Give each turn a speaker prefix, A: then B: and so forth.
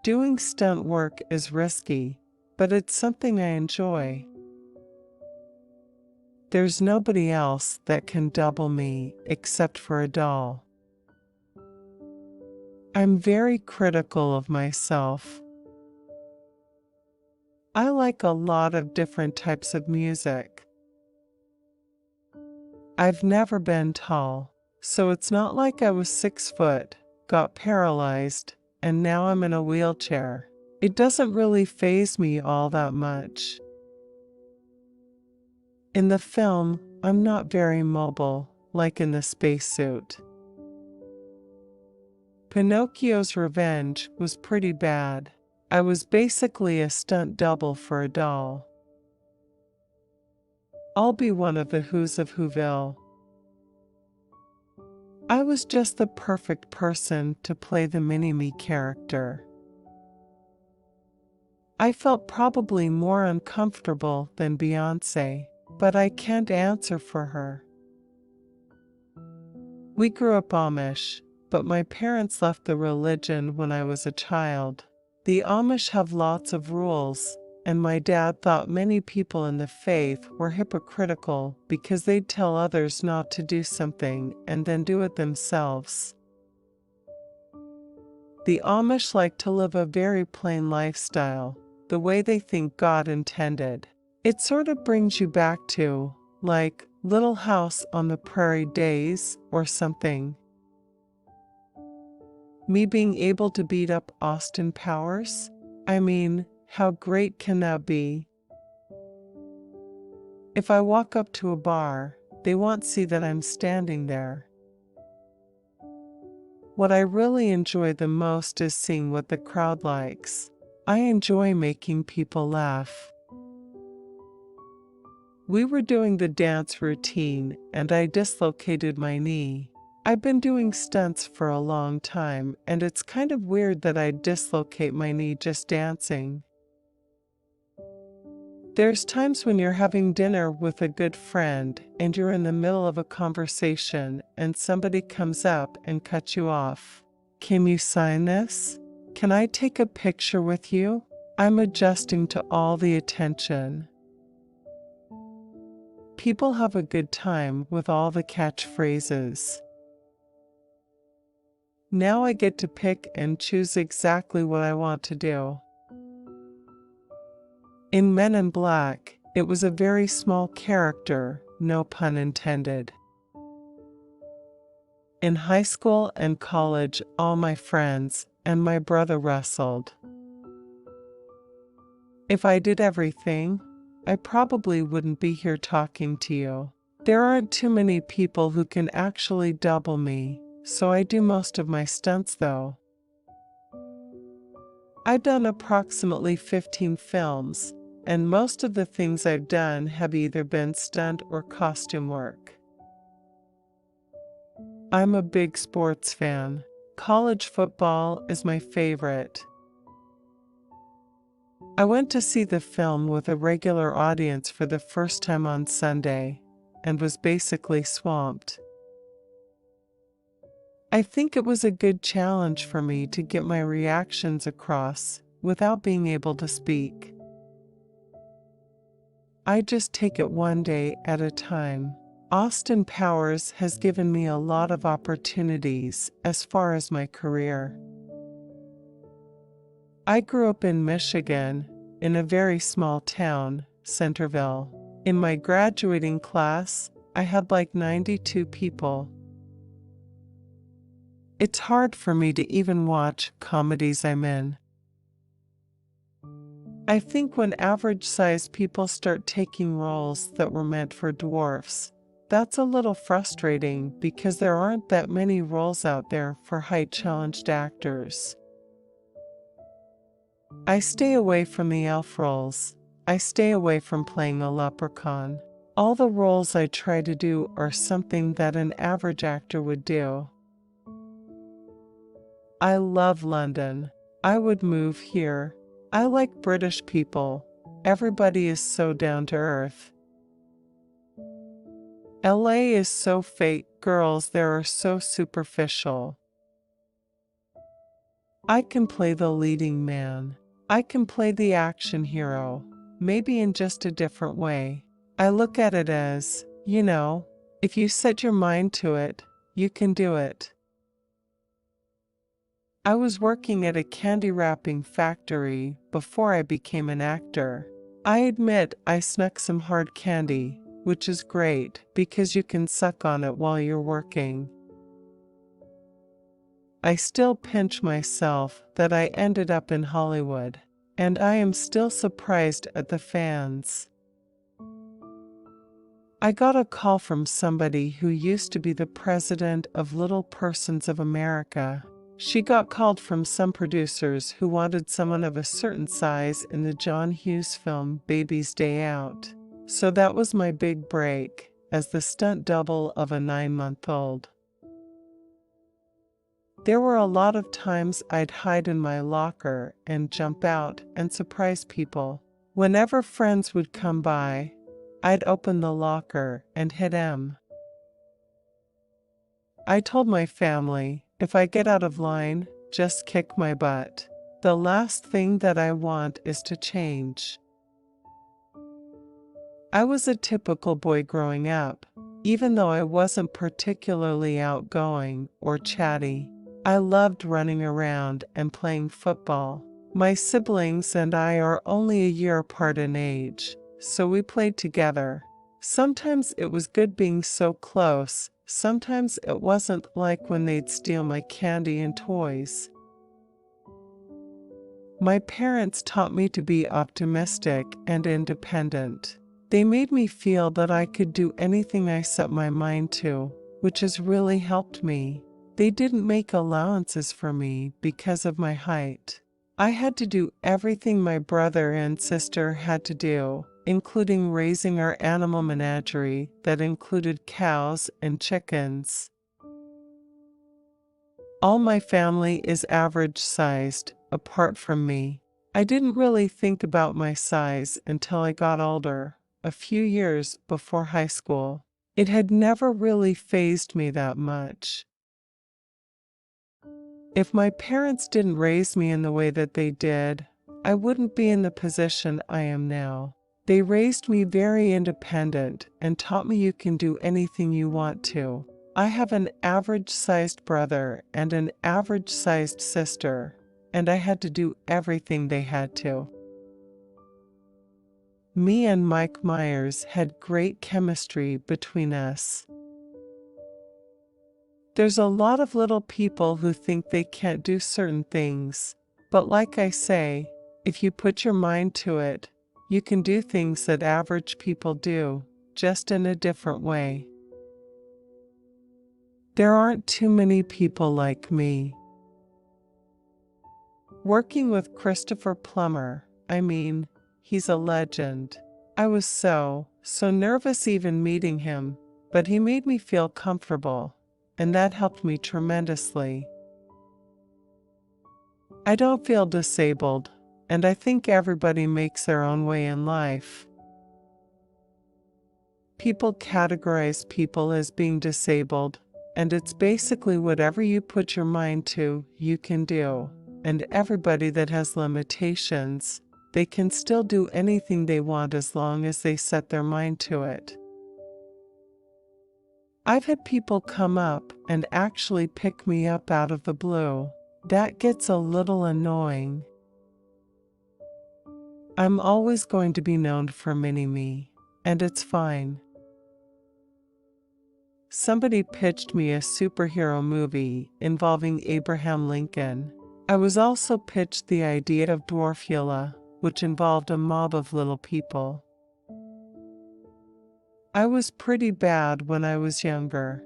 A: Doing stunt work is risky, but it's something I enjoy. There's nobody else that can double me except for a doll. I'm very critical of myself. I like a lot of different types of music. I've never been tall, so it's not like I was 6 foot, got paralyzed, and now I'm in a wheelchair. It doesn't really faze me all that much. In the film, I'm not very mobile, like in the spacesuit. Pinocchio's revenge was pretty bad. I was basically a stunt double for a doll. I'll be one of the Who's of Whoville. I was just the perfect person to play the mini-me character. I felt probably more uncomfortable than Beyoncé, but I can't answer for her. We grew up Amish, but my parents left the religion when I was a child. The Amish have lots of rules, and my dad thought many people in the faith were hypocritical because they'd tell others not to do something and then do it themselves. The Amish like to live a very plain lifestyle, the way they think God intended. It sort of brings you back to, like, Little House on the Prairie days or something. Me being able to beat up Austin Powers? I mean, how great can that be? If I walk up to a bar, they won't see that I'm standing there. What I really enjoy the most is seeing what the crowd likes. I enjoy making people laugh. We were doing the dance routine and I dislocated my knee. I've been doing stunts for a long time and it's kind of weird that I dislocate my knee just dancing. There's times when you're having dinner with a good friend and you're in the middle of a conversation and somebody comes up and cuts you off. Can you sign this? Can I take a picture with you? I'm adjusting to all the attention. People have a good time with all the catchphrases. Now I get to pick and choose exactly what I want to do. In Men in Black, it was a very small character, no pun intended. In high school and college, all my friends and my brother wrestled. If I did everything, I probably wouldn't be here talking to you. There aren't too many people who can actually double me, so I do most of my stunts though. I've done approximately 15 films, and most of the things I've done have either been stunt or costume work. I'm a big sports fan. College football is my favorite. I went to see the film with a regular audience for the first time on Sunday, and was basically swamped. I think it was a good challenge for me to get my reactions across without being able to speak. I just take it one day at a time. Austin Powers has given me a lot of opportunities as far as my career. I grew up in Michigan, in a very small town, Centreville. In my graduating class, I had like 92 people. It's hard for me to even watch comedies I'm in. I think when average-sized people start taking roles that were meant for dwarfs, that's a little frustrating because there aren't that many roles out there for height-challenged actors. I stay away from the elf roles. I stay away from playing a leprechaun. All the roles I try to do are something that an average actor would do. I love London. I would move here. I like British people. Everybody is so down to earth. LA is so fake. Girls there are so superficial. I can play the leading man. I can play the action hero, maybe in just a different way. I look at it as, if you set your mind to it, you can do it. I was working at a candy wrapping factory before I became an actor. I admit I snuck some hard candy, which is great because you can suck on it while you're working. I still pinch myself that I ended up in Hollywood, and I am still surprised at the fans. I got a call from somebody who used to be the president of Little Persons of America. She got called from some producers who wanted someone of a certain size in the John Hughes film Baby's Day Out. So that was my big break, as the stunt double of a 9-month-old. There were a lot of times I'd hide in my locker and jump out and surprise people. Whenever friends would come by, I'd open the locker and hit M. I told my family, if I get out of line, just kick my butt. The last thing that I want is to change. I was a typical boy growing up, even though I wasn't particularly outgoing or chatty. I loved running around and playing football. My siblings and I are only a year apart in age, so we played together. Sometimes it was good being so close, sometimes it wasn't, like when they'd steal my candy and toys. My parents taught me to be optimistic and independent. They made me feel that I could do anything I set my mind to, which has really helped me. They didn't make allowances for me because of my height. I had to do everything my brother and sister had to do, including raising our animal menagerie that included cows and chickens. All my family is average-sized, apart from me. I didn't really think about my size until I got older, a few years before high school. It had never really fazed me that much. If my parents didn't raise me in the way that they did, I wouldn't be in the position I am now. They raised me very independent and taught me you can do anything you want to. I have an average-sized brother and an average-sized sister, and I had to do everything they had to. Me and Mike Myers had great chemistry between us. There's a lot of little people who think they can't do certain things, but like I say, if you put your mind to it, you can do things that average people do, just in a different way. There aren't too many people like me. Working with Christopher Plummer, he's a legend. I was so nervous even meeting him, but he made me feel comfortable, and that helped me tremendously. I don't feel disabled, and I think everybody makes their own way in life. People categorize people as being disabled, and it's basically whatever you put your mind to, you can do. And everybody that has limitations, they can still do anything they want as long as they set their mind to it. I've had people come up and actually pick me up out of the blue. That gets a little annoying. I'm always going to be known for mini-me, and it's fine. Somebody pitched me a superhero movie involving Abraham Lincoln. I was also pitched the idea of Dwarfula, which involved a mob of little people. I was pretty bad when I was younger.